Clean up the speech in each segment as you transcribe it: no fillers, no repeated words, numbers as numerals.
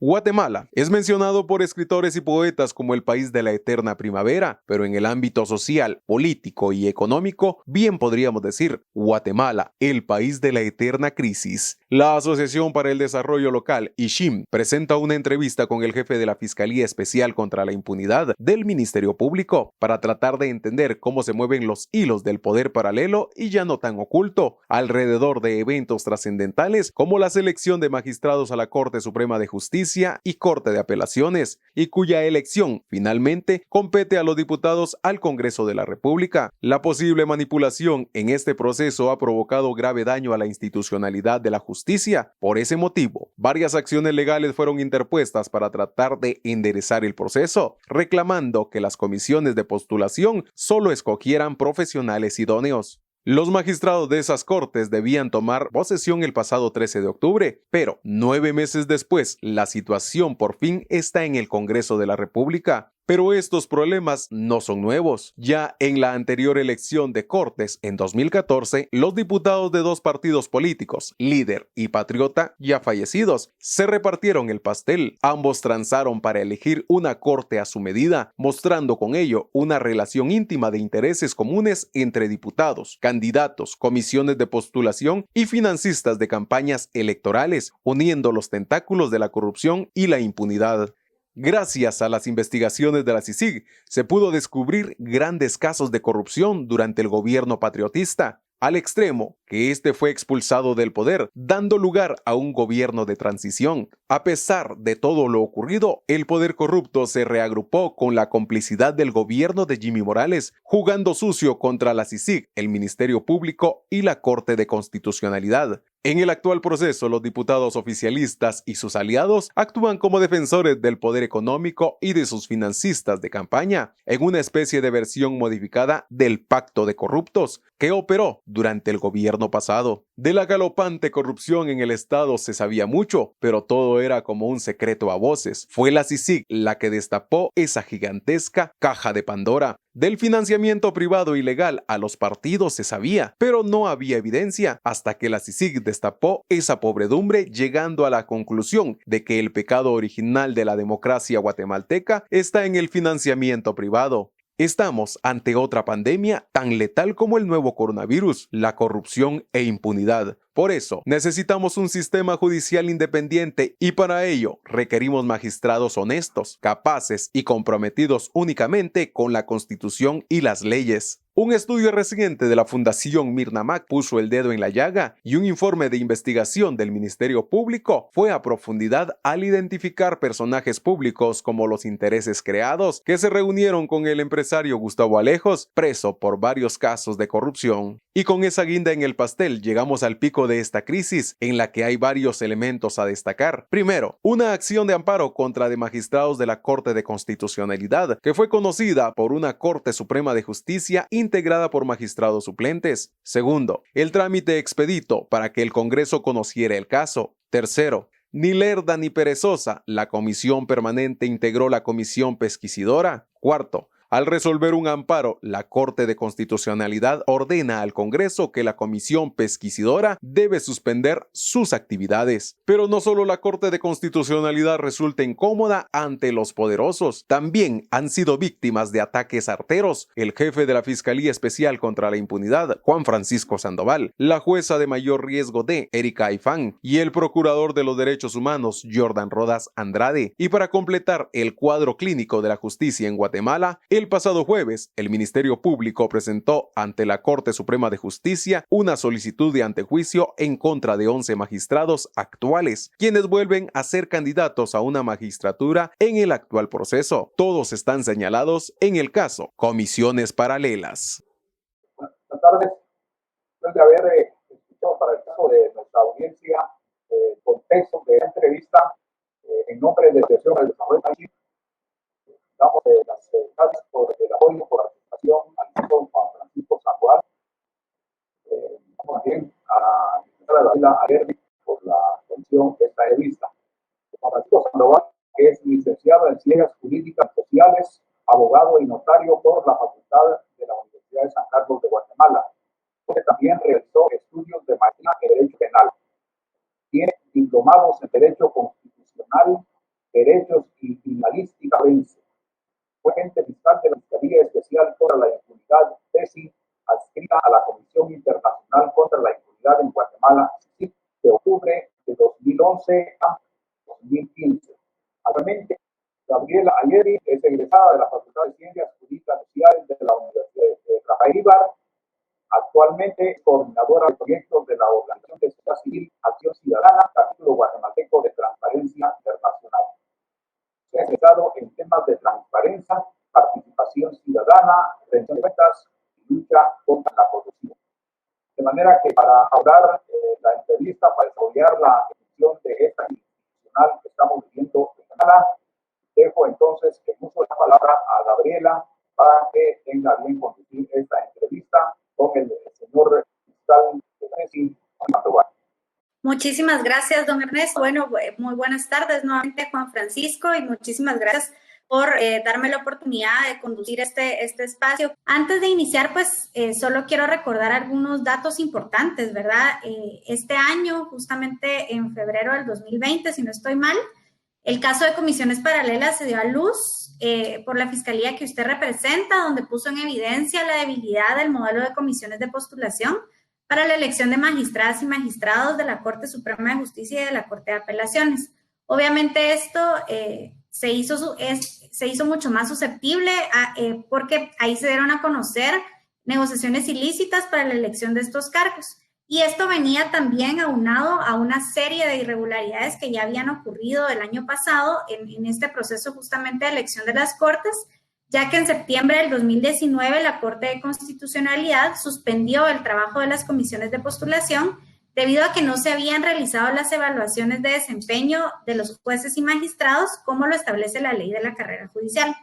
Guatemala es mencionado por escritores y poetas como el país de la eterna primavera, pero en el ámbito social, político y económico, bien podríamos decir Guatemala, el país de la eterna crisis. La Asociación para el Desarrollo Local, ISHIM, presenta una entrevista con el jefe de la Fiscalía Especial contra la Impunidad del Ministerio Público para tratar de entender cómo se mueven los hilos del poder paralelo y ya no tan oculto alrededor de eventos trascendentales como la selección de magistrados a la Corte Suprema de Justicia y Corte de Apelaciones, y cuya elección finalmente compete a los diputados al Congreso de la República. La posible manipulación en este proceso ha provocado grave daño a la institucionalidad de la justicia. Por ese motivo, varias acciones legales fueron interpuestas para tratar de enderezar el proceso, reclamando que las comisiones de postulación solo escogieran profesionales idóneos. Los magistrados de esas cortes debían tomar posesión el pasado 13 de octubre, pero 9 meses después, la situación por fin está en el Congreso de la República. Pero estos problemas no son nuevos. Ya en la anterior elección de Cortes, en 2014, los diputados de dos partidos políticos, Líder y Patriota, ya fallecidos, se repartieron el pastel. Ambos transaron para elegir una corte a su medida, mostrando con ello una relación íntima de intereses comunes entre diputados, candidatos, comisiones de postulación y financistas de campañas electorales, uniendo los tentáculos de la corrupción y la impunidad. Gracias a las investigaciones de la CICIG, se pudo descubrir grandes casos de corrupción durante el gobierno patriotista, al extremo que este fue expulsado del poder, dando lugar a un gobierno de transición. A pesar de todo lo ocurrido, el poder corrupto se reagrupó con la complicidad del gobierno de Jimmy Morales, jugando sucio contra la CICIG, el Ministerio Público y la Corte de Constitucionalidad. En el actual proceso, los diputados oficialistas y sus aliados actúan como defensores del poder económico y de sus financistas de campaña, en una especie de versión modificada del Pacto de Corruptos, que operó durante el gobierno pasado. De la galopante corrupción en el Estado se sabía mucho, pero todo era como un secreto a voces. Fue la CICIG la que destapó esa gigantesca caja de Pandora. Del financiamiento privado ilegal a los partidos se sabía, pero no había evidencia hasta que la CICIG destapó esa podredumbre, llegando a la conclusión de que el pecado original de la democracia guatemalteca está en el financiamiento privado. Estamos ante otra pandemia tan letal como el nuevo coronavirus, la corrupción e impunidad. Por eso, necesitamos un sistema judicial independiente y para ello requerimos magistrados honestos, capaces y comprometidos únicamente con la Constitución y las leyes. Un estudio reciente de la Fundación Mirnamac puso el dedo en la llaga y un informe de investigación del Ministerio Público fue a profundidad al identificar personajes públicos como los intereses creados que se reunieron con el empresario Gustavo Alejos, preso por varios casos de corrupción. Y con esa guinda en el pastel llegamos al pico de esta crisis, en la que hay varios elementos a destacar. Primero, una acción de amparo contra de magistrados de la Corte de Constitucionalidad, que fue conocida por una Corte Suprema de Justicia integrada por magistrados suplentes. Segundo, el trámite expedito para que el Congreso conociera el caso. Tercero, ni lerda ni perezosa, la comisión permanente integró la comisión pesquisidora. Cuarto, al resolver un amparo, la Corte de Constitucionalidad ordena al Congreso que la comisión pesquisidora debe suspender sus actividades. Pero no solo la Corte de Constitucionalidad resulta incómoda ante los poderosos, también han sido víctimas de ataques arteros el jefe de la Fiscalía Especial contra la Impunidad, Juan Francisco Sandoval, la jueza de mayor riesgo de Erika Aifán y el procurador de los derechos humanos, Jordan Rodas Andrade. Y para completar el cuadro clínico de la justicia en Guatemala, el pasado jueves, el Ministerio Público presentó ante la Corte Suprema de Justicia una solicitud de antejuicio en contra de 11 magistrados actuales, quienes vuelven a ser candidatos a una magistratura en el actual proceso. Todos están señalados en el caso Comisiones Paralelas. Buenas tardes. Después de haber escuchado para el caso de nuestra audiencia contexto de la entrevista en nombre de la Asociación del Desarrollo País, damos las gracias por el apoyo, por la participación al doctor Juan Francisco Sandoval, también a la Gabriela Alerdi por la atención de esta revista. Juan Francisco Sandoval es licenciado en Ciencias Jurídicas Sociales, abogado y notario por la Facultad de la Universidad de San Carlos de Guatemala, donde también realizó estudios de maestría en Derecho Penal. Tiene diplomados en Derecho Constitucional Derechos y Criminalística Vence. Fue agente fiscal de la Fiscalía Especial contra la Impunidad, TESI, adscrita a la Comisión Internacional contra la Impunidad en Guatemala, de octubre de 2011 a 2015. Actualmente, Gabriela Ayeri es egresada de la Facultad de Ciencias Jurídicas Sociales de la Universidad de Rafael Ibar. Actualmente es coordinadora de proyectos de la Organización de Sociedad Civil Acción Ciudadana, capítulo guatemalteco de Transparencia Internacional. Se ha especializado en temas de transparencia, participación ciudadana, rendición de cuentas y lucha contra la corrupción. De manera que para hablar la entrevista, para desarrollar la ejecución de esta institucional que estamos viviendo en Canadá, dejo entonces el uso de la palabra a Gabriela para que tenga bien conducir esta entrevista con el señor fiscal de Messi, Juan Sandoval. Muchísimas gracias, don Ernesto. Bueno, muy buenas tardes nuevamente, Juan Francisco, y muchísimas gracias por darme la oportunidad de conducir este espacio. Antes de iniciar, pues solo quiero recordar algunos datos importantes, ¿verdad? Este año, justamente en febrero del 2020, si no estoy mal, el caso de comisiones paralelas se dio a luz por la fiscalía que usted representa, donde puso en evidencia la debilidad del modelo de comisiones de postulación para la elección de magistradas y magistrados de la Corte Suprema de Justicia y de la Corte de Apelaciones. Obviamente esto se hizo mucho más susceptible porque ahí se dieron a conocer negociaciones ilícitas para la elección de estos cargos. Y esto venía también aunado a una serie de irregularidades que ya habían ocurrido el año pasado en este proceso justamente de elección de las Cortes, ya que en septiembre del 2019 la Corte de Constitucionalidad suspendió el trabajo de las comisiones de postulación debido a que no se habían realizado las evaluaciones de desempeño de los jueces y magistrados como lo establece la ley de la carrera judicial.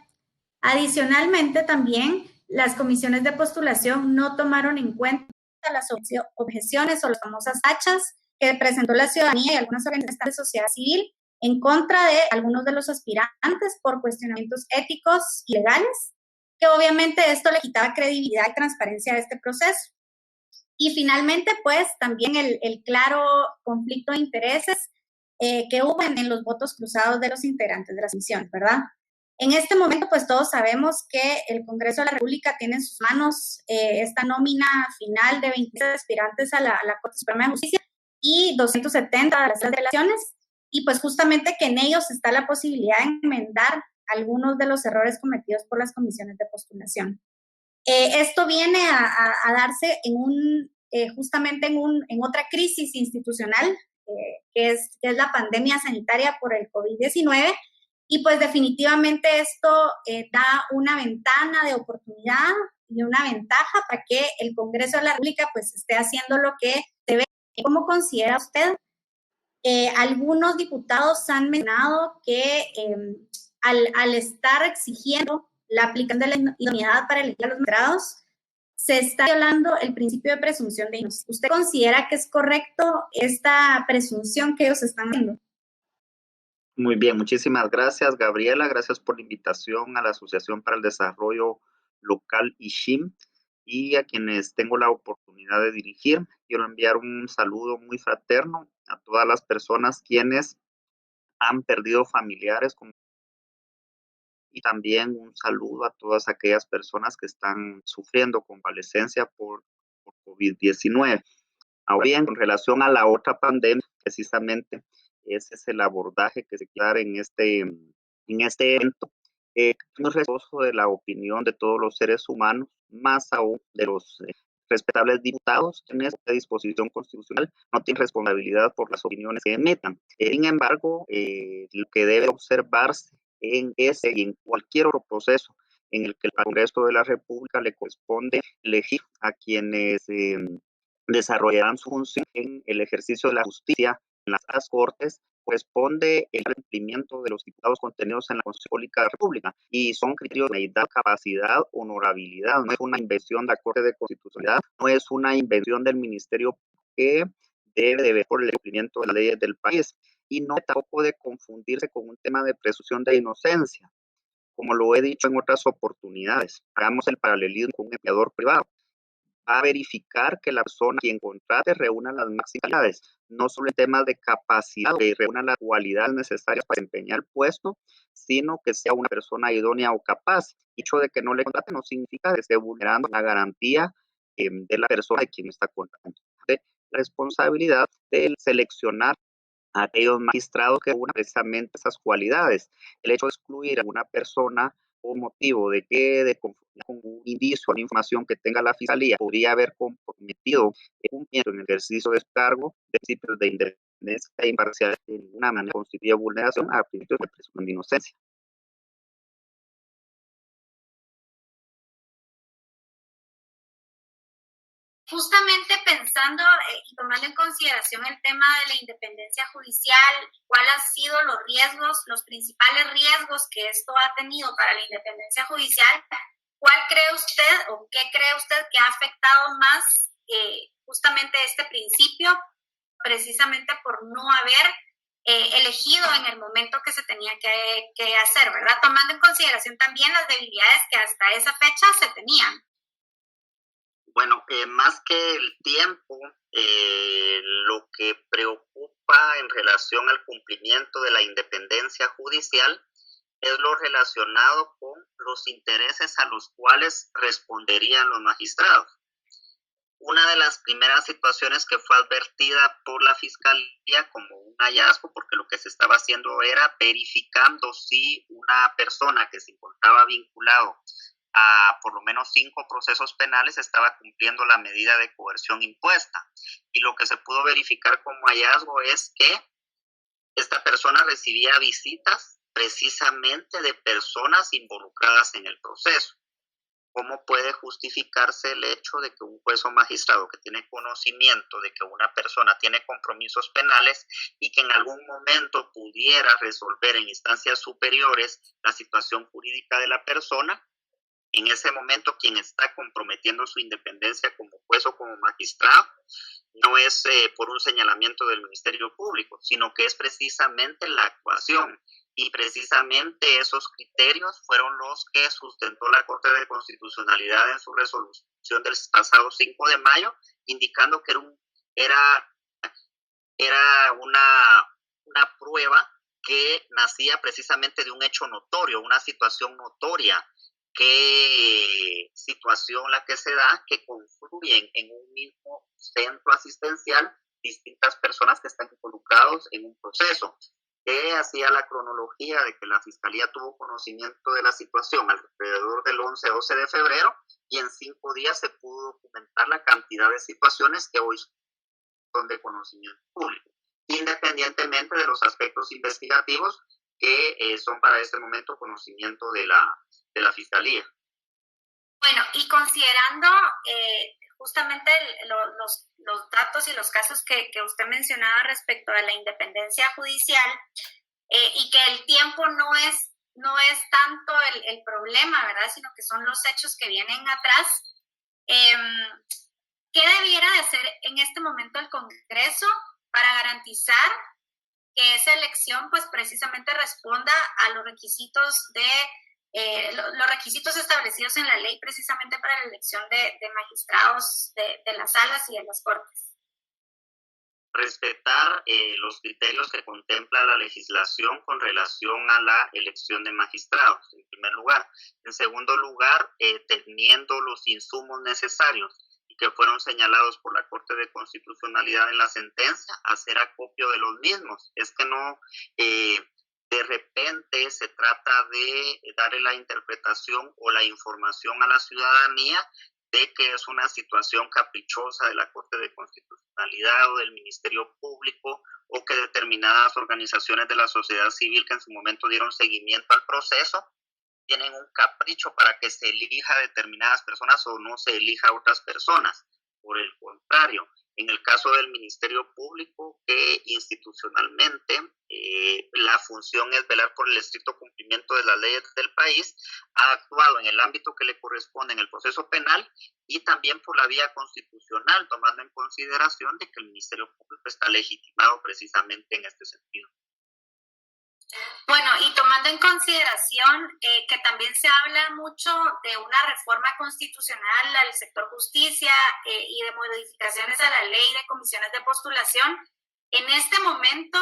Adicionalmente, también las comisiones de postulación no tomaron en cuenta las objeciones o las famosas hachas que presentó la ciudadanía y algunas organizaciones de sociedad civil en contra de algunos de los aspirantes por cuestionamientos éticos y legales, que obviamente esto le quitaba credibilidad y transparencia a este proceso. Y finalmente, pues, también el claro conflicto de intereses que hubo en los votos cruzados de los integrantes de las comisiones, ¿verdad? En este momento, pues todos sabemos que el Congreso de la República tiene en sus manos esta nómina final de 26 aspirantes a la Corte Suprema de Justicia y 270 de las elecciones, y pues justamente que en ellos está la posibilidad de enmendar algunos de los errores cometidos por las comisiones de postulación. Esto viene a darse justamente en otra crisis institucional, que es la pandemia sanitaria por el COVID-19, y pues definitivamente esto da una ventana de oportunidad y una ventaja para que el Congreso de la República pues esté haciendo lo que debe. ¿Cómo considera usted? Algunos diputados han mencionado que al estar exigiendo la aplicación de la idoneidad para elegir a los magistrados, se está violando el principio de presunción de inocencia. ¿Usted considera que es correcto esta presunción que ellos están haciendo? Muy bien, muchísimas gracias, Gabriela. Gracias por la invitación a la Asociación para el Desarrollo Local ISHIM y a quienes tengo la oportunidad de dirigir. Quiero enviar un saludo muy fraterno a todas las personas quienes han perdido familiares y también un saludo a todas aquellas personas que están sufriendo convalecencia por COVID-19. Ahora bien, con relación a la otra pandemia, precisamente ese es el abordaje que se quiere dar en este evento. Muy respetuoso de la opinión de todos los seres humanos, más aún de los respetables diputados en esta disposición constitucional, no tienen responsabilidad por las opiniones que emitan. Sin embargo, lo que debe observarse en ese y en cualquier otro proceso en el que el Congreso de la República le corresponde elegir a quienes desarrollarán su función en el ejercicio de la justicia en las Cortes, corresponde el cumplimiento de los diputados contenidos en la Constitución Política de la República y son criterios de edad, capacidad, honorabilidad. No es una invención de la Corte de Constitucionalidad, no es una invención del Ministerio que debe de ver por el cumplimiento de las leyes del país y no tampoco de confundirse con un tema de presunción de inocencia. Como lo he dicho en otras oportunidades, hagamos el paralelismo con un empleador privado. va a verificar que la persona quien contrate reúna las máximas, no solo en temas de capacidad, que reúna las cualidades necesarias para desempeñar el puesto, sino que sea una persona idónea o capaz. El hecho de que no le contrate no significa que esté vulnerando la garantía de la persona de quien está contratando. La responsabilidad de seleccionar a aquellos magistrados que reúnan precisamente esas cualidades. El hecho de excluir a una persona por motivo de que de conformidad con un indicio, una información que tenga la fiscalía, podría haber comprometido el cumplimiento en el ejercicio de cargo de principios de independencia e imparcialidad, de ninguna manera constituye vulneración a principios de presunción de inocencia. Justamente pensando y tomando en consideración el tema de la independencia judicial, ¿cuáles han sido los riesgos, los principales riesgos que esto ha tenido para la independencia judicial? ¿Cuál cree usted o qué cree usted que ha afectado más justamente este principio, precisamente por no haber elegido en el momento que se tenía que hacer, ¿verdad? Tomando en consideración también las debilidades que hasta esa fecha se tenían. Bueno, más que el tiempo, lo que preocupa en relación al cumplimiento de la independencia judicial es lo relacionado con los intereses a los cuales responderían los magistrados. Una de las primeras situaciones que fue advertida por la Fiscalía como un hallazgo, porque lo que se estaba haciendo era verificando si una persona que se encontraba vinculado a por lo menos 5 procesos penales estaba cumpliendo la medida de coerción impuesta. Y lo que se pudo verificar como hallazgo es que esta persona recibía visitas precisamente de personas involucradas en el proceso. ¿Cómo puede justificarse el hecho de que un juez o magistrado que tiene conocimiento de que una persona tiene compromisos penales y que en algún momento pudiera resolver en instancias superiores la situación jurídica de la persona, en ese momento quien está comprometiendo su independencia como juez o como magistrado no es por un señalamiento del Ministerio Público, sino que es precisamente la actuación? Y precisamente esos criterios fueron los que sustentó la Corte de Constitucionalidad en su resolución del pasado 5 de mayo, indicando que era una prueba que nacía precisamente de un hecho notorio, una situación notoria. ¿Qué situación la que se da que confluyen en un mismo centro asistencial distintas personas que están involucrados en un proceso? Que hacía la cronología de que la Fiscalía tuvo conocimiento de la situación alrededor del 11-12 de febrero y en 5 días se pudo documentar la cantidad de situaciones que hoy son de conocimiento público, independientemente de los aspectos investigativos que son para este momento conocimiento de la Fiscalía. Bueno, y considerando justamente los datos y los casos que usted mencionaba respecto a la independencia judicial y que el tiempo no es tanto el problema, ¿verdad? Sino que son los hechos que vienen atrás. ¿Qué debiera de hacer en este momento el Congreso para garantizar que esa elección pues precisamente responda a los requisitos los requisitos establecidos en la ley precisamente para la elección de magistrados de las salas y de las cortes? Respetar los criterios que contempla la legislación con relación a la elección de magistrados, en primer lugar. En segundo lugar, teniendo los insumos necesarios y que fueron señalados por la Corte de Constitucionalidad en la sentencia, hacer acopio de los mismos. Es que no... de repente se trata de darle la interpretación o la información a la ciudadanía de que es una situación caprichosa de la Corte de Constitucionalidad o del Ministerio Público o que determinadas organizaciones de la sociedad civil que en su momento dieron seguimiento al proceso tienen un capricho para que se elija a determinadas personas o no se elija a otras personas. Por el contrario, en el caso del Ministerio Público, que institucionalmente la función es velar por el estricto cumplimiento de las leyes del país, ha actuado en el ámbito que le corresponde en el proceso penal y también por la vía constitucional, tomando en consideración de que el Ministerio Público está legitimado precisamente en este sentido. Bueno, y tomando en consideración que también se habla mucho de una reforma constitucional al sector justicia y de modificaciones a la ley de comisiones de postulación, en este momento,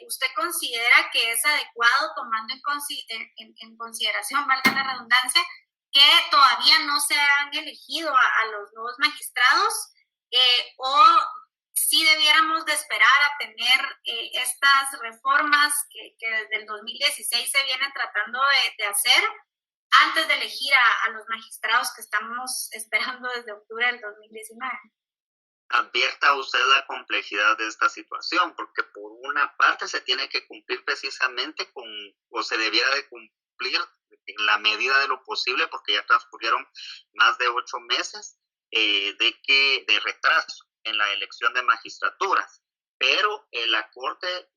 ¿usted considera que es adecuado, tomando en consideración, valga la redundancia, que todavía no se han elegido a los nuevos magistrados o sí debiéramos de esperar a tener estas reformas que desde el 2016 se vienen tratando de hacer antes de elegir a los magistrados que estamos esperando desde octubre del 2019? Advierta usted la complejidad de esta situación, porque por una parte se tiene que cumplir precisamente o se debiera de cumplir en la medida de lo posible, porque ya transcurrieron más de 8 meses de retraso en la elección de magistraturas, pero la Corte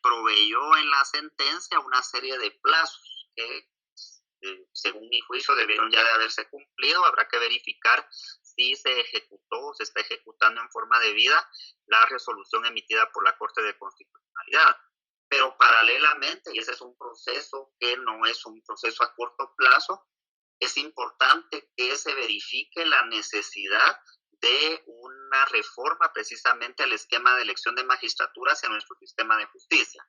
proveyó en la sentencia una serie de plazos que, según mi juicio, debieron ya de haberse cumplido. Habrá que verificar si se ejecutó o se está ejecutando en forma debida la resolución emitida por la Corte de Constitucionalidad. Pero paralelamente, y ese es un proceso que no es un proceso a corto plazo, es importante que se verifique la necesidad de una reforma precisamente al esquema de elección de magistraturas en nuestro sistema de justicia.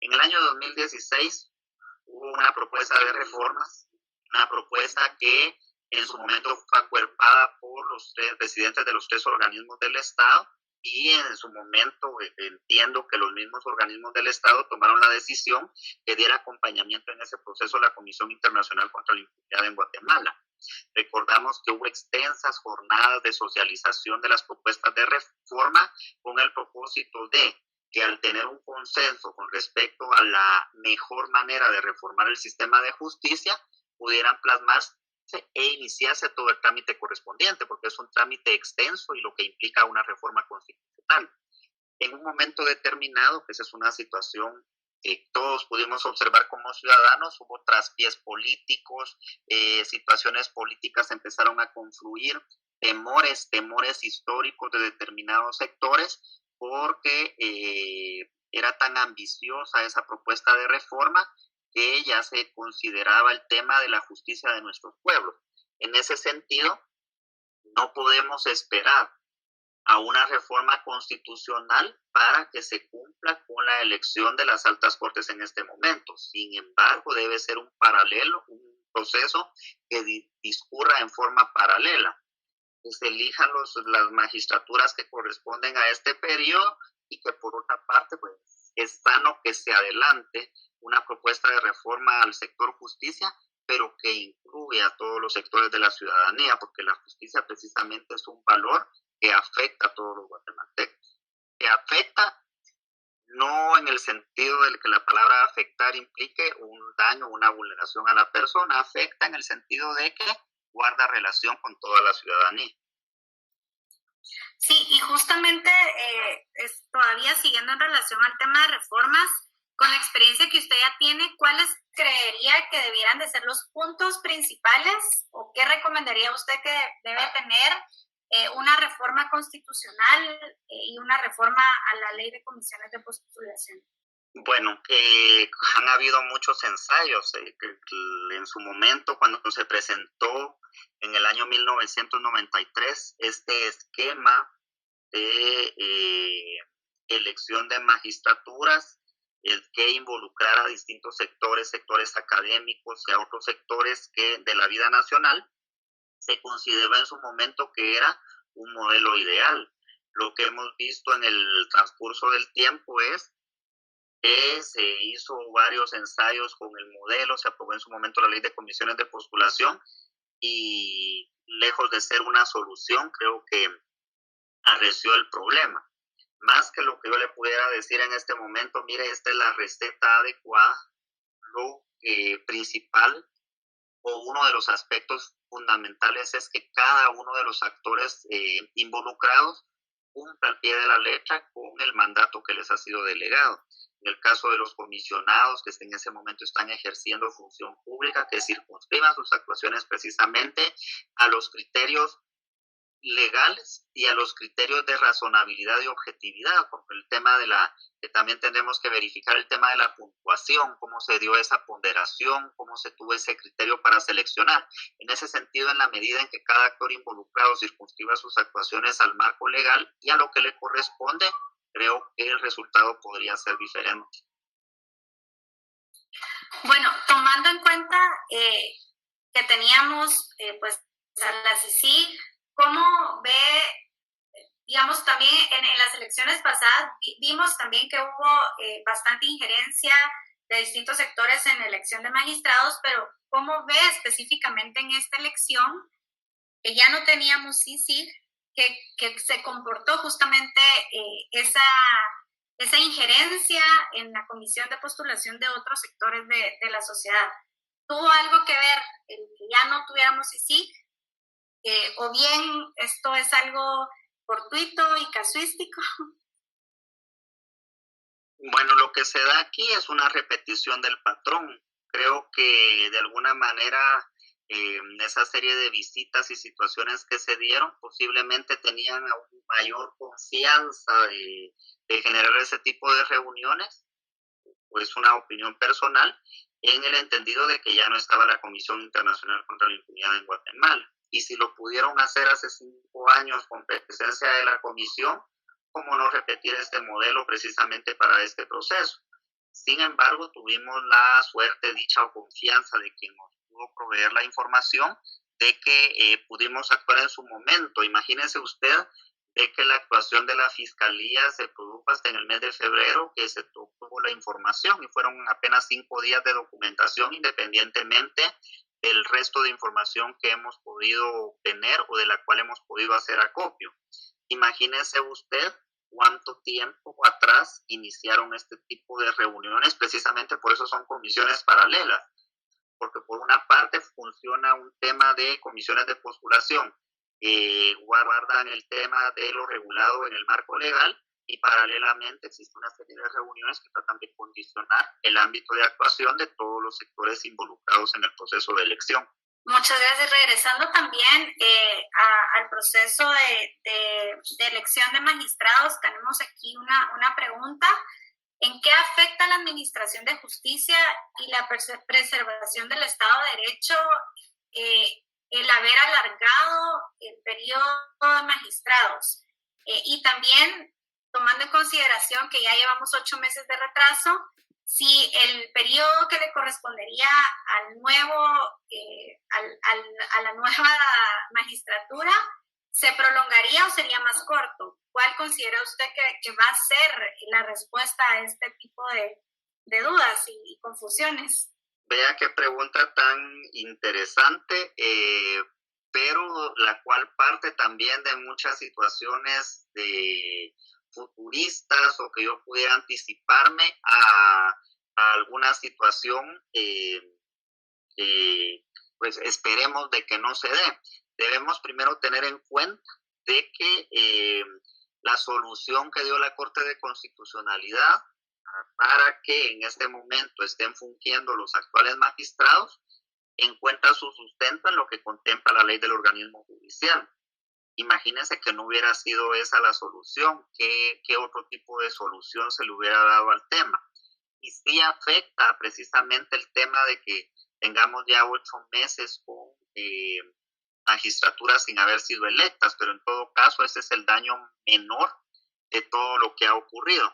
En el año 2016 hubo una propuesta de reformas, una propuesta que en su momento fue acuerpada por los presidentes de los 3 organismos del Estado, y en su momento entiendo que los mismos organismos del Estado tomaron la decisión que diera acompañamiento en ese proceso la Comisión Internacional contra la Impunidad en Guatemala. Recordamos que hubo extensas jornadas de socialización de las propuestas de reforma con el propósito de que, al tener un consenso con respecto a la mejor manera de reformar el sistema de justicia, pudieran plasmarse e iniciarse todo el trámite correspondiente, porque es un trámite extenso y lo que implica una reforma constitucional. En un momento determinado, que esa es una situación que todos pudimos observar como ciudadanos, hubo traspiés políticos, situaciones políticas empezaron a confluir, temores históricos de determinados sectores, porque era tan ambiciosa esa propuesta de reforma que ya se consideraba el tema de la justicia de nuestros pueblos. En ese sentido, no podemos esperar a una reforma constitucional para que se cumpla con la elección de las altas cortes en este momento. Sin embargo, debe ser un proceso que discurra en forma paralela, que se elijan las magistraturas que corresponden a este periodo, y que por otra parte, pues, es sano que se adelante una propuesta de reforma al sector justicia, pero que incluya a todos los sectores de la ciudadanía, porque la justicia precisamente es un valor que afecta a todos los guatemaltecos. Que afecta no en el sentido de que la palabra afectar implique un daño, una vulneración a la persona, afecta en el sentido de que guarda relación con toda la ciudadanía. Sí, y justamente todavía siguiendo en relación al tema de reformas, con la experiencia que usted ya tiene, ¿cuáles creería que debieran de ser los puntos principales o qué recomendaría usted que debe tener una reforma constitucional y una reforma a la ley de comisiones de postulación? Bueno, han habido muchos ensayos. En su momento, cuando se presentó en el año 1993 este esquema de elección de magistraturas, el que involucrara a distintos sectores académicos y a otros sectores de la vida nacional, se consideró en su momento que era un modelo ideal. Lo que hemos visto en el transcurso del tiempo es que se hizo varios ensayos con el modelo, se aprobó en su momento la ley de comisiones de postulación, y lejos de ser una solución, creo que arreció el problema. Más que lo que yo le pudiera decir en este momento, mire, esta es la receta adecuada, lo principal o uno de los aspectos fundamentales es que cada uno de los actores involucrados cumpla al pie de la letra con el mandato que les ha sido delegado. En el caso de los comisionados que en ese momento están ejerciendo función pública, que circunscriban sus actuaciones precisamente a los criterios legales y a los criterios de razonabilidad y objetividad, porque el tema que también tenemos que verificar el tema de la puntuación, cómo se dio esa ponderación, cómo se tuvo ese criterio para seleccionar. En ese sentido, en la medida en que cada actor involucrado circunscriba sus actuaciones al marco legal y a lo que le corresponde, creo que el resultado podría ser diferente. Bueno, tomando en cuenta que teníamos pues a la CICIG, ¿cómo ve, digamos, también en las elecciones pasadas vimos también que hubo bastante injerencia de distintos sectores en la elección de magistrados, pero ¿cómo ve específicamente en esta elección que ya no teníamos CICIG, que se comportó justamente esa injerencia en la comisión de postulación de otros sectores de la sociedad? ¿Tuvo algo que ver el que ya no tuviéramos CICIG? ¿O bien esto es algo fortuito y casuístico? Bueno, lo que se da aquí es una repetición del patrón. Creo que de alguna manera esa serie de visitas y situaciones que se dieron posiblemente tenían aún mayor confianza de generar ese tipo de reuniones, pues una opinión personal, en el entendido de que ya no estaba la Comisión Internacional contra la Impunidad en Guatemala. Y si lo pudieron hacer hace 5 años con presencia de la Comisión, ¿cómo no repetir este modelo precisamente para este proceso? Sin embargo, tuvimos la suerte, dicha o confianza de quien nos pudo proveer la información de que pudimos actuar en su momento. Imagínese usted de que la actuación de la Fiscalía se produjo hasta en el mes de febrero, que se tuvo la información y fueron apenas 5 días de documentación, independientemente del resto de información que hemos podido obtener o de la cual hemos podido hacer acopio. Imagínese usted cuánto tiempo atrás iniciaron este tipo de reuniones, precisamente por eso son comisiones paralelas, porque por una parte funciona un tema de comisiones de postulación, guardan el tema de lo regulado en el marco legal y paralelamente existe una serie de reuniones que tratan de condicionar el ámbito de actuación de todos los sectores involucrados en el proceso de elección. Muchas gracias. Regresando también al proceso de elección de magistrados, tenemos aquí una pregunta. ¿En qué afecta la administración de justicia y la preservación del Estado de Derecho el haber alargado el periodo de magistrados? Y también, tomando en consideración que ya llevamos 8 meses de retraso, si el periodo que le correspondería al nuevo, a la nueva magistratura se prolongaría o sería más corto. ¿Cuál considera usted que va a ser la respuesta a este tipo de dudas y confusiones? Vea qué pregunta tan interesante, pero la cual parte también de muchas situaciones de futuristas o que yo pudiera anticiparme a alguna situación, pues esperemos de que no se dé. Debemos primero tener en cuenta de que la solución que dio la Corte de Constitucionalidad para que en este momento estén fungiendo los actuales magistrados encuentra su sustento en lo que contempla la ley del organismo judicial. Imagínense que no hubiera sido esa la solución, ¿qué otro tipo de solución se le hubiera dado al tema? Y sí afecta precisamente el tema de que tengamos ya 8 meses con magistraturas sin haber sido electas, pero en todo caso ese es el daño menor de todo lo que ha ocurrido.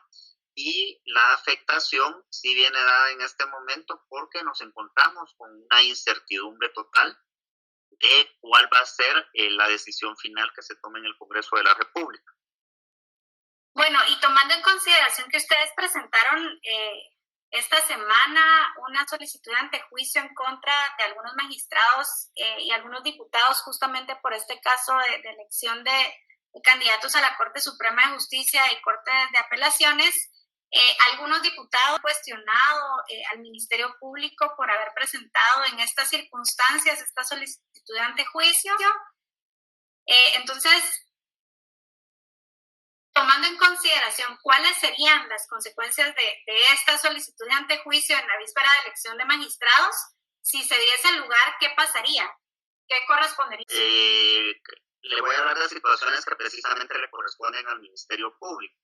Y la afectación sí viene dada en este momento porque nos encontramos con una incertidumbre total de cuál va a ser la decisión final que se tome en el Congreso de la República. Bueno, y tomando en consideración que ustedes presentaron esta semana una solicitud de antejuicio en contra de algunos magistrados y algunos diputados justamente por este caso de elección de candidatos a la Corte Suprema de Justicia y Corte de Apelaciones, algunos diputados han cuestionado al Ministerio Público por haber presentado en estas circunstancias esta solicitud de antejuicio. Entonces, tomando en consideración cuáles serían las consecuencias de esta solicitud de antejuicio en la víspera de elección de magistrados, si se diese lugar, ¿qué pasaría? ¿Qué correspondería? Le voy a hablar de situaciones que precisamente le corresponden al Ministerio Público.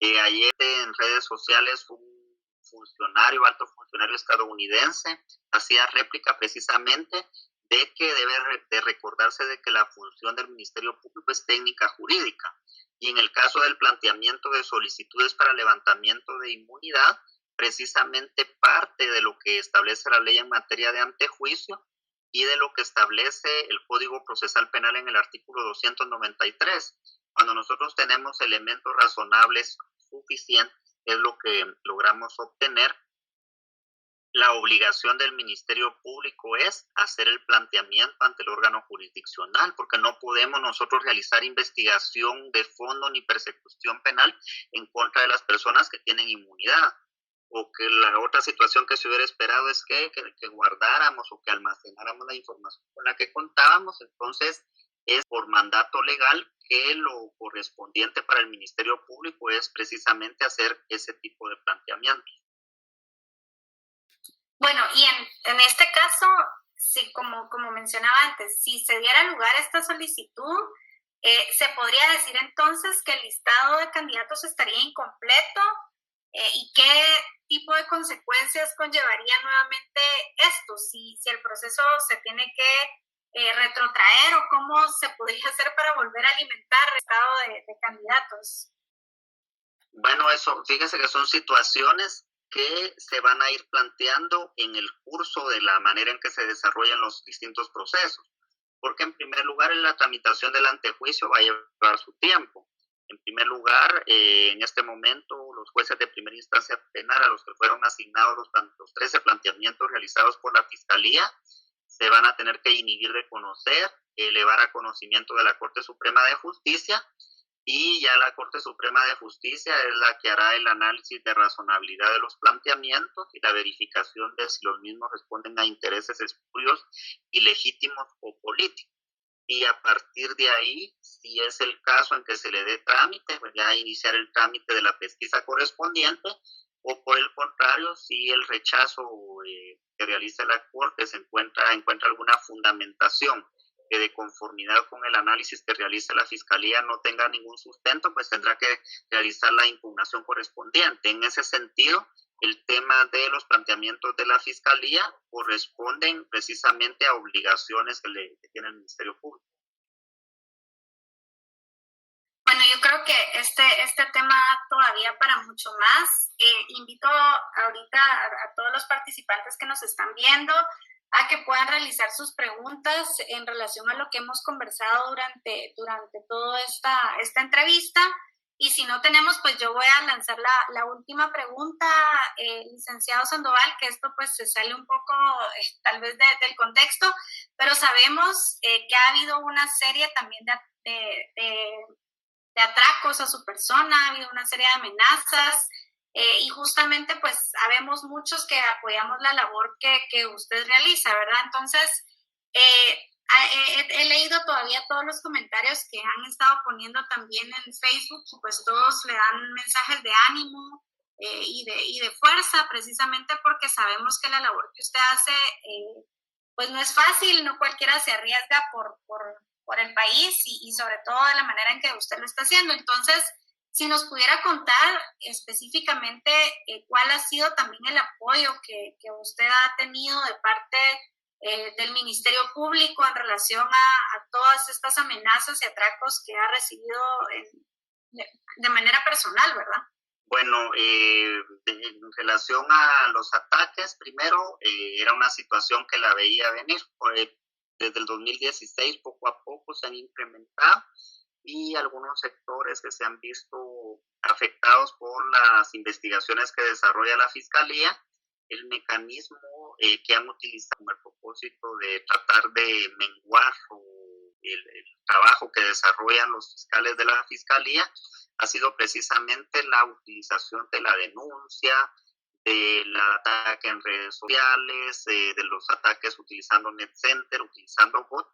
Ayer en redes sociales un funcionario, alto funcionario estadounidense, hacía réplica precisamente de que debe de recordarse de que la función del Ministerio Público es técnica jurídica. Y en el caso del planteamiento de solicitudes para levantamiento de inmunidad, precisamente parte de lo que establece la ley en materia de antejuicio y de lo que establece el Código Procesal Penal en el artículo 293. Cuando nosotros tenemos elementos razonables suficientes, es lo que logramos obtener. La obligación del Ministerio Público es hacer el planteamiento ante el órgano jurisdiccional, porque no podemos nosotros realizar investigación de fondo ni persecución penal en contra de las personas que tienen inmunidad. O que la otra situación que se hubiera esperado es que guardáramos o que almacenáramos la información con la que contábamos. Entonces, es por mandato legal que lo correspondiente para el Ministerio Público es precisamente hacer ese tipo de planteamientos. Bueno, y en este caso, sí, como mencionaba antes, si se diera lugar a esta solicitud, se podría decir entonces que el listado de candidatos estaría incompleto, y qué tipo de consecuencias conllevaría nuevamente esto, si el proceso se tiene que retrotraer o cómo se podría hacer para volver a alimentar el listado de candidatos. Bueno, eso, fíjese que son situaciones que se van a ir planteando en el curso de la manera en que se desarrollan los distintos procesos. Porque en primer lugar, la tramitación del antejuicio va a llevar su tiempo. En primer lugar, en este momento, los jueces de primera instancia penal a los que fueron asignados los 13 planteamientos realizados por la Fiscalía se van a tener que inhibir de conocer, elevar a conocimiento de la Corte Suprema de Justicia, y ya la Corte Suprema de Justicia es la que hará el análisis de razonabilidad de los planteamientos y la verificación de si los mismos responden a intereses espurios, ilegítimos o políticos. Y a partir de ahí, si es el caso en que se le dé trámite, pues ya iniciar el trámite de la pesquisa correspondiente, o por el contrario, si el rechazo que realiza la Corte encuentra alguna fundamentación que de conformidad con el análisis que realiza la Fiscalía no tenga ningún sustento, pues tendrá que realizar la impugnación correspondiente. En ese sentido, el tema de los planteamientos de la Fiscalía corresponden precisamente a obligaciones que tiene el Ministerio Público. Bueno, yo creo que este tema todavía para mucho más. Invito ahorita a todos los participantes que nos están viendo a que puedan realizar sus preguntas en relación a lo que hemos conversado durante toda esta entrevista. Y si no tenemos, pues yo voy a lanzar la última pregunta, licenciado Sandoval, que esto pues se sale un poco tal vez del contexto, pero sabemos que ha habido una serie también de atracos a su persona, ha habido una serie de amenazas, y justamente pues sabemos muchos que apoyamos la labor que usted realiza, ¿verdad? Entonces, he leído todavía todos los comentarios que han estado poniendo también en Facebook, y pues todos le dan mensajes de ánimo y de fuerza, precisamente porque sabemos que la labor que usted hace pues no es fácil, no cualquiera se arriesga por el país y sobre todo de la manera en que usted lo está haciendo. Entonces, si nos pudiera contar específicamente cuál ha sido también el apoyo que usted ha tenido de parte del Ministerio Público en relación a todas estas amenazas y atracos que ha recibido de manera personal, ¿verdad? Bueno, en relación a los ataques, primero era una situación que la veía venir. Desde el 2016 poco a poco se han incrementado y algunos sectores que se han visto afectados por las investigaciones que desarrolla la Fiscalía, el mecanismo que han utilizado con el propósito de tratar de menguar el trabajo que desarrollan los fiscales de la Fiscalía ha sido precisamente la utilización de la denuncia, del ataque en redes sociales, de los ataques utilizando NetCenter, utilizando bot,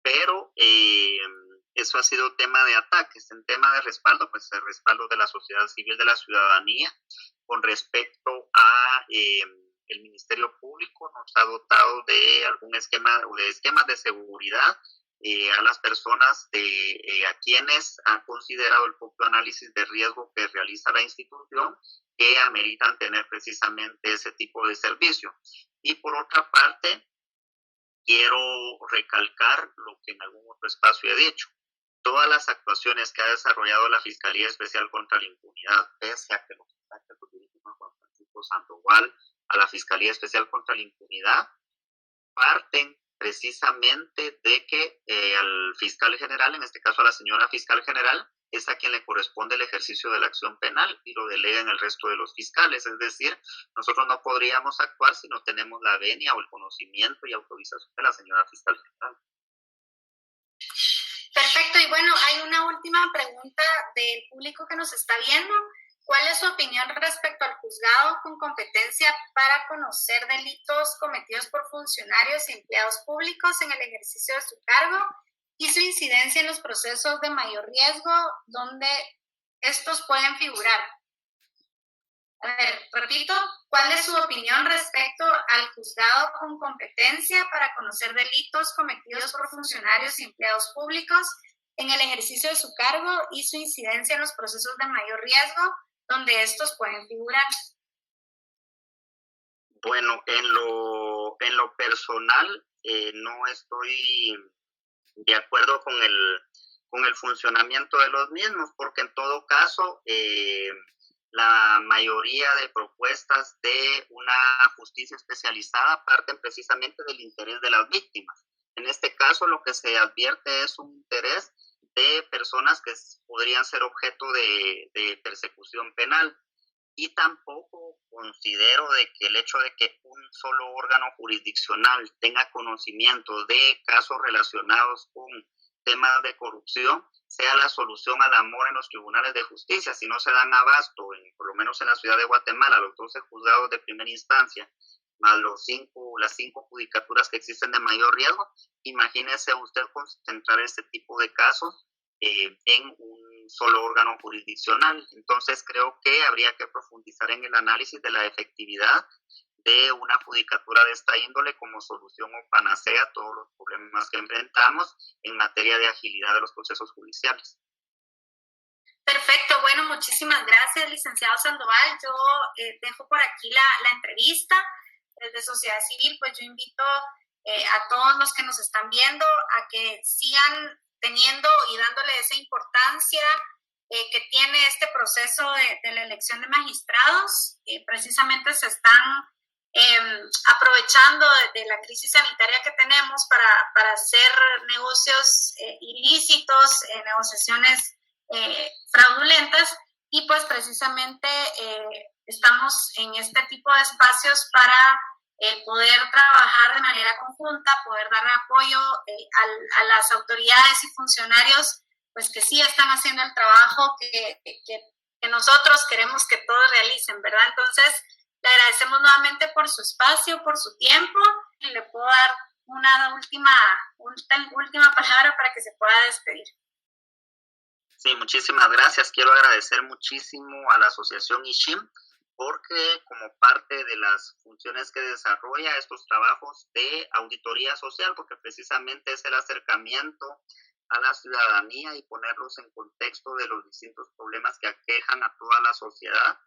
pero eso ha sido tema de ataques. En tema de respaldo, pues el respaldo de la sociedad civil, de la ciudadanía, con respecto a el Ministerio Público nos ha dotado de algún esquema o de esquemas de seguridad a las personas a quienes han considerado el propio análisis de riesgo que realiza la institución que ameritan tener precisamente ese tipo de servicio. Y por otra parte, quiero recalcar lo que en algún otro espacio he dicho. Todas las actuaciones que ha desarrollado la Fiscalía Especial contra la Impunidad, pese a que los ataques los dirigen a Juan Francisco Sandoval, a la Fiscalía Especial contra la Impunidad, parten precisamente de que al fiscal general, en este caso a la señora fiscal general, es a quien le corresponde el ejercicio de la acción penal y lo delegan el resto de los fiscales. Es decir, nosotros no podríamos actuar si no tenemos la venia o el conocimiento y autorización de la señora fiscal general. Perfecto, y bueno, hay una última pregunta del público que nos está viendo. ¿Cuál es su opinión respecto al juzgado con competencia para conocer delitos cometidos por funcionarios y empleados públicos en el ejercicio de su cargo y su incidencia en los procesos de mayor riesgo donde estos pueden figurar? A ver, repito, ¿cuál es su opinión respecto al juzgado con competencia para conocer delitos cometidos por funcionarios y empleados públicos en el ejercicio de su cargo y su incidencia en los procesos de mayor riesgo donde estos pueden figurar? Bueno, en lo personal no estoy de acuerdo con el funcionamiento de los mismos, porque en todo caso la mayoría de propuestas de una justicia especializada parten precisamente del interés de las víctimas. En este caso lo que se advierte es un interés de personas que podrían ser objeto de persecución penal. Y tampoco considero de que el hecho de que un solo órgano jurisdiccional tenga conocimiento de casos relacionados con temas de corrupción sea la solución al amor en los tribunales de justicia. Si no se dan abasto, por lo menos en la ciudad de Guatemala, los 12 juzgados de primera instancia, más las 5 judicaturas que existen de mayor riesgo, imagínese usted concentrar este tipo de casos en un solo órgano jurisdiccional. Entonces creo que habría que profundizar en el análisis de la efectividad de una judicatura de esta índole como solución o panacea a todos los problemas que enfrentamos en materia de agilidad de los procesos judiciales. Perfecto, bueno, muchísimas gracias, licenciado Sandoval. Yo dejo por aquí la entrevista. Desde Sociedad Civil, pues yo invito a todos los que nos están viendo a que sigan teniendo y dándole esa importancia que tiene este proceso de la elección de magistrados. Precisamente se están aprovechando de la crisis sanitaria que tenemos para hacer negocios ilícitos, negociaciones fraudulentas, y pues precisamente estamos en este tipo de espacios para poder trabajar de manera conjunta, poder dar apoyo a las autoridades y funcionarios pues que sí están haciendo el trabajo que nosotros queremos que todos realicen, ¿verdad? Entonces, le agradecemos nuevamente por su espacio, por su tiempo, y le puedo dar una última palabra para que se pueda despedir. Sí, muchísimas gracias. Quiero agradecer muchísimo a la Asociación ISHIM porque como parte de las funciones que desarrolla estos trabajos de auditoría social, porque precisamente es el acercamiento a la ciudadanía y ponerlos en contexto de los distintos problemas que aquejan a toda la sociedad.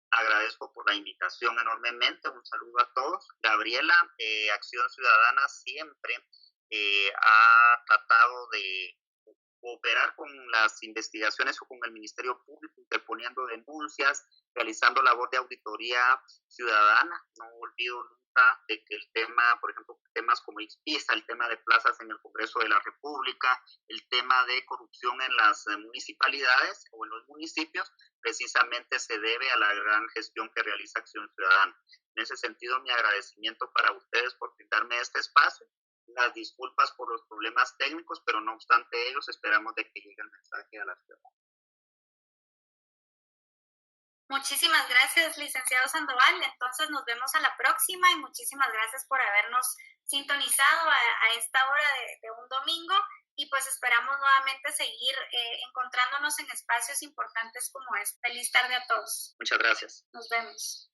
Agradezco por la invitación enormemente. Un saludo a todos. Gabriela, Acción Ciudadana siempre ha tratado de cooperar con las investigaciones o con el Ministerio Público, interponiendo denuncias, realizando labor de auditoría ciudadana. No olvido nunca de que el tema, por ejemplo, temas como IXPISA, el tema de plazas en el Congreso de la República, el tema de corrupción en las municipalidades o en los municipios, precisamente se debe a la gran gestión que realiza Acción Ciudadana. En ese sentido, mi agradecimiento para ustedes por brindarme este espacio. Las disculpas por los problemas técnicos, pero no obstante ellos, esperamos de que llegue el mensaje a la ciudad. Muchísimas gracias, licenciado Sandoval. Entonces nos vemos a la próxima y muchísimas gracias por habernos sintonizado a esta hora de un domingo, y pues esperamos nuevamente seguir encontrándonos en espacios importantes como este. Feliz tarde a todos. Muchas gracias. Nos vemos.